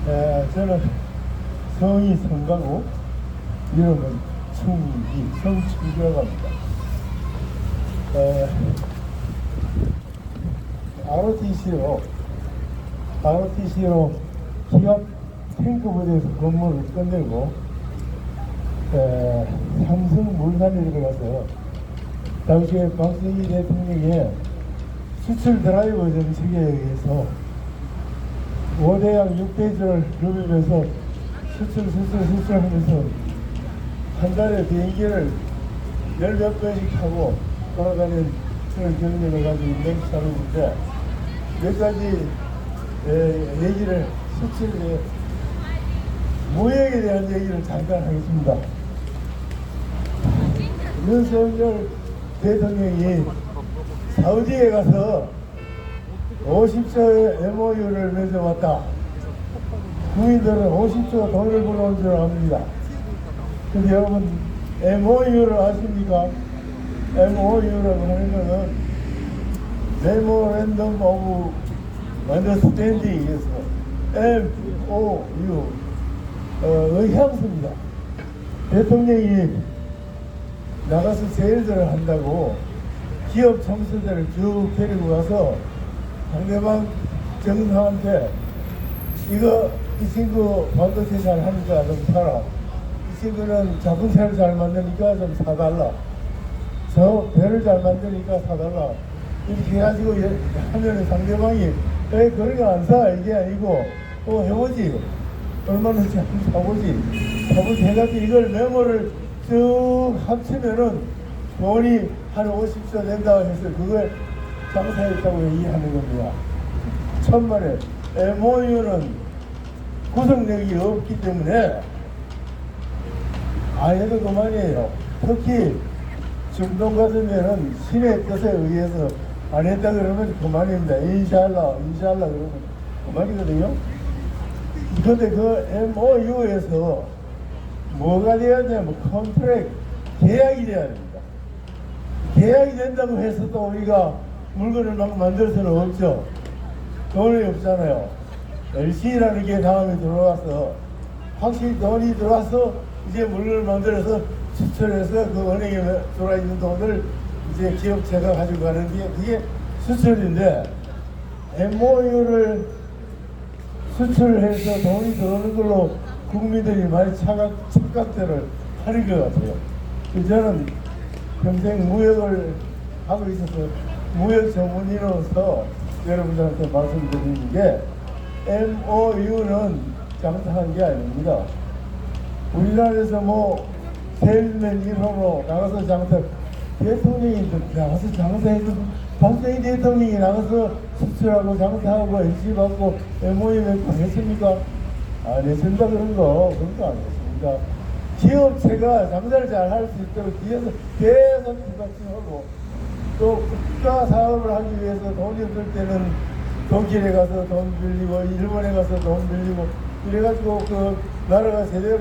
저는 성이 성가고 이름은 충기, 성충기라고 합니다. ROTC로 기갑 탱크부대에서 근무를 끝내고 삼성 물산에 들어가서 당시에 박정희 대통령의 수출 드라이버 정책에 의해서 5대양 6대주를 누비면서 수출하면서 한 달에 비행기를 10몇 번씩 타고 돌아가는 그런 경력을 가지고 있는 사람인데 몇 가지 얘기를 수출에 무역에 대한 얘기를 잠깐 하겠습니다. 윤석열 대통령이 사우디에 가서 50조의 MOU를 맺어왔다. 국민들은 50조 돈을 벌어온 줄 압니다. 근데 여러분 MOU를 아십니까? MOU라고 하는 것은 Memorandum of Understanding에서 MOU 의향서입니다. 대통령이 나가서 세일들을 한다고 기업 총수들을 쭉 데리고 가서 상대방 정상한테 이 친구 반도체 잘 하니까 좀 사라. 이 친구는 자동차를 잘 만드니까 좀 사달라. 저 배를 잘 만드니까 사달라. 이렇게 해가지고 하면 상대방이 그런 거 안 사. 이게 아니고 해보지. 얼마나인지 한번 사보지 해가지고 이걸 메모를 쭉 합치면은 돈이 한 50조 된다고 해서 그걸 장사했다고 얘기하는 겁니다. 천만에 MOU는 구성력이 없기 때문에 안 해도 그만이에요. 특히 중동 같으면은 신의 뜻에 의해서 안 했다 그러면 그만입니다. 인샬라 그러면 그만이거든요. 근데 그 MOU에서 뭐가 돼야 되냐면 컨트랙, 계약이 돼야 됩니다. 계약이 된다고 해서 또 우리가 물건을 막 만들 수는 없죠. 돈이 없잖아요. LC라는 게 다음에 들어와서 확실히 돈이 들어와서 이제 물건을 만들어서 수출해서 그 은행에 들어있는 돈을 이제 기업체가 가지고 가는 게 그게 수출인데 MOU를 수출해서 돈이 들어오는 걸로 국민들이 많이 착각들을 하는 것 같아요. 저는 평생 무역을 하고 있어서 무역 전문의로서 여러분들한테 말씀드리는 게 MOU는 장사한 게 아닙니다. 우리나라에서 뭐 세일맨 1호로 나가서 대통령이 나가서 장사해도 박정희 대통령이 나가서 수출하고 장사하고 LC 받고 MOU 맺고 했습니까? 안 했습니다. 그런 거 안 했습니다. 기업체가 장사를 잘 할 수 있도록 뒤에서 계속 부각하고 또 국가 사업을 하기 위해서 돈이 없을 때는 독일에 가서 돈 빌리고 일본에 가서 돈 빌리고 이래가지고 그 나라가 제대로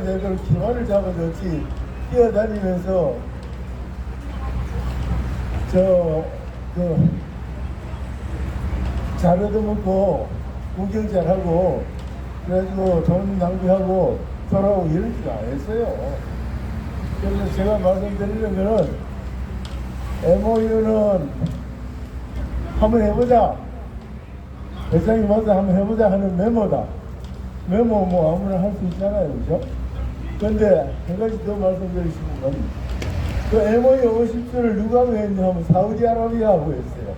기반을 잡아줬지 뛰어다니면서 잘 얻어먹고 구경 잘하고 그래가지고 돈 낭비하고 돌아오고 이러지도 안 했어요. 그래서 제가 말씀드리는 거는 MOU는 한번 해보자. 회장이 와서 한번 해보자 하는 메모다. 메모 뭐 아무나 할 수 있잖아요. 그죠? 그런데 한 가지 더 말씀드리시면 그 MOU 50조를 누가 했냐 하면 사우디아라비아하고 했어요.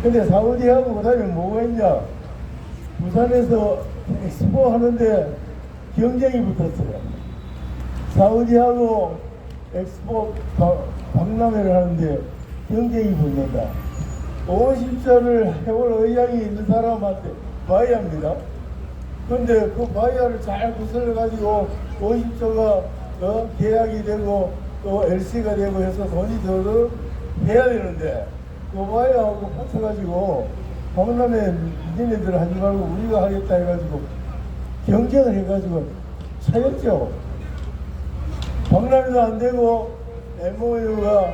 근데 사우디하고 그 다음에 뭐가 있냐? 부산에서 엑스포 하는데 경쟁이 붙었어요. 사우디하고 엑스포 박람회를 하는데 경쟁이 붙는다. 50조를 해볼 의향이 있는 사람한테 봐야 합니다. 근데 그 바이아를 잘 구슬러가지고 50조가 계약이 되고 또 LC가 되고 해서 돈이 더 해야 되는데 그 바이아하고 합쳐가지고 박람회 니네들 하지 말고 우리가 하겠다 해가지고 경쟁을 해가지고 차였죠. 박람회도 안 되고 MOU가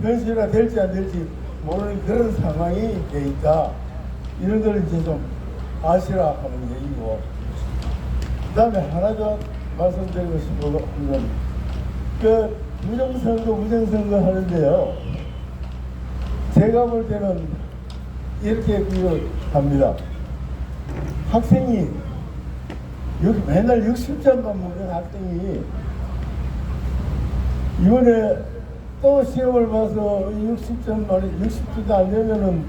현실화 될지 안 될지 모르는 그런 상황이 돼 있다. 이런 걸 이제 좀 아시라 하는 얘기고 그다음에 하나 더 말씀드리고 싶은 건 그 부정선거 하는데요. 제가 볼 때는 이렇게 합니다. 학생이 여기 맨날 60점만 먹는 학생이 이번에 또 시험을 봐서 60점도 안 되면은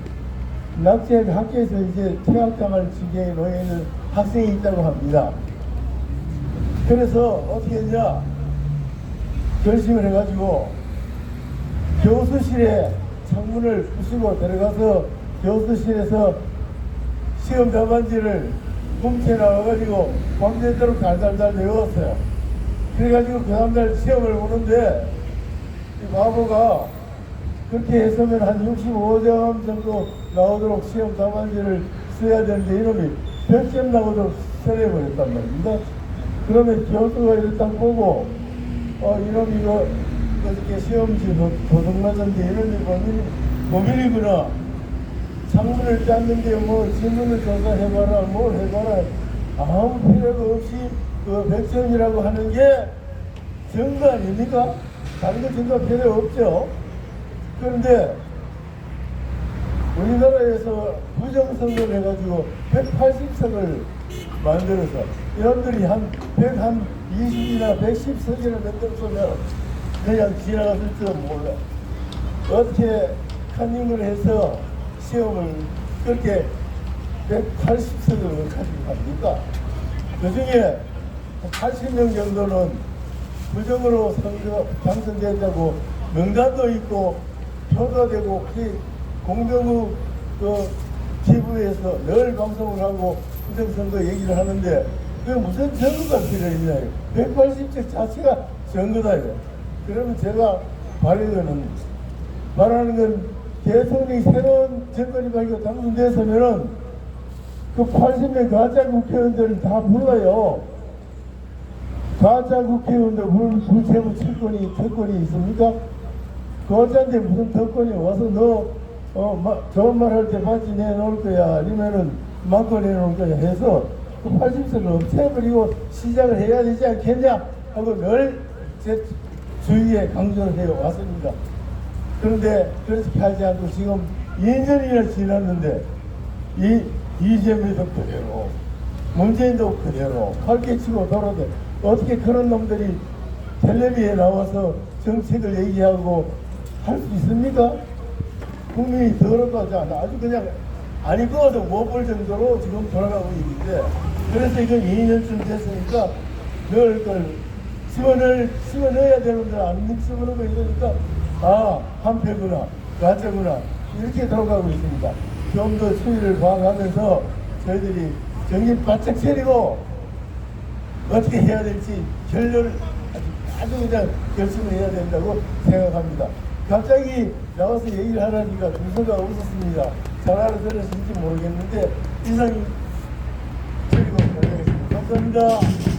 낙제 학교에서 이제 퇴학당할 지경에 놓여 있는 학생이 있다고 합니다. 그래서 어떻게 했냐? 결심을 해가지고 교수실에 창문을 부수고 들어가서 교수실에서 시험 답안지를 훔쳐 나와가지고 밤새도록 달달달 외웠어요. 그래가지고 그 다음날 시험을 보는데 이 바보가 그렇게 했으면 한 65점 정도 나오도록 시험 답안지를 써야 되는데 이놈이 100점 나오도록 써내버렸단 말입니다. 그러면 교수가 이렇게 딱 보고 이놈이 이거 어저께 시험지 도둑 맞았는데 이놈이 범인이구나. 창문을 짰는데 뭐 신문을 조사해봐라 뭘 해봐라 아무 필요가 없이 그 100점이라고 하는 게 증거 아닙니까? 다른 거 증거 필요 없죠. 그런데 우리나라에서 부정선거를 해가지고 180석을 만들어서 이놈들이 한 120이나 110석이나 만들었으면 그냥 지나갔을 줄 몰라. 어떻게 카닝을 해서 시험을 그렇게 180석을 가지고 갑니까? 그 중에 80명 정도는 부정으로 선거 당선됐다고 명단도 있고 표도 되고 공정부 그 기부에서 늘 방송을 하고 부정선거 얘기를 하는데 그게 무슨 증거가 필요했냐. 180석 자체가 증거다. 그러면 제가 말하는 건 대통령이 새로운 정권이 가지고 당선됐으면은 그 80명 가짜 국회의원들을 다 불러요. 가짜 국회의원들 불체부 특권이 있습니까? 가짜인데 무슨 특권이 와서 좋은 말 할 때 바지 내놓을 거야 아니면은 막고 내놓을 거야 해서 그 80석을 없애버리고 시작을 해야 되지 않겠냐 하고 늘 제 주위에 강조를 해 왔습니다. 그런데 그렇게 하지 않고 지금 2년이나 지났는데 이재명도 그대로 문재인도 그대로 칼개치고 돌아대 어떻게 그런 놈들이 텔레비에 나와서 정책을 얘기하고 할 수 있습니까? 국민이 더럽다지 않아. 아주 그냥 안 입어도 못 볼 정도로 지금 돌아가고 있는데 그래서 이건 2년쯤 됐으니까 늘 그걸 집어넣어야 되는데 안 집어넣고 있으니까 한패구나 가짜구나 이렇게 돌아가고 있습니다. 좀 더 추이를 봐가면서 저희들이 정신 바짝 차리고 어떻게 해야 될지 결론을 아주 그냥 결심을 해야 된다고 생각합니다. 갑자기 나와서 얘기를 하라니까 준서가 없었습니다. 잘 알아들으신지 모르겠는데 이상 드리고 가겠습니다. 감사합니다.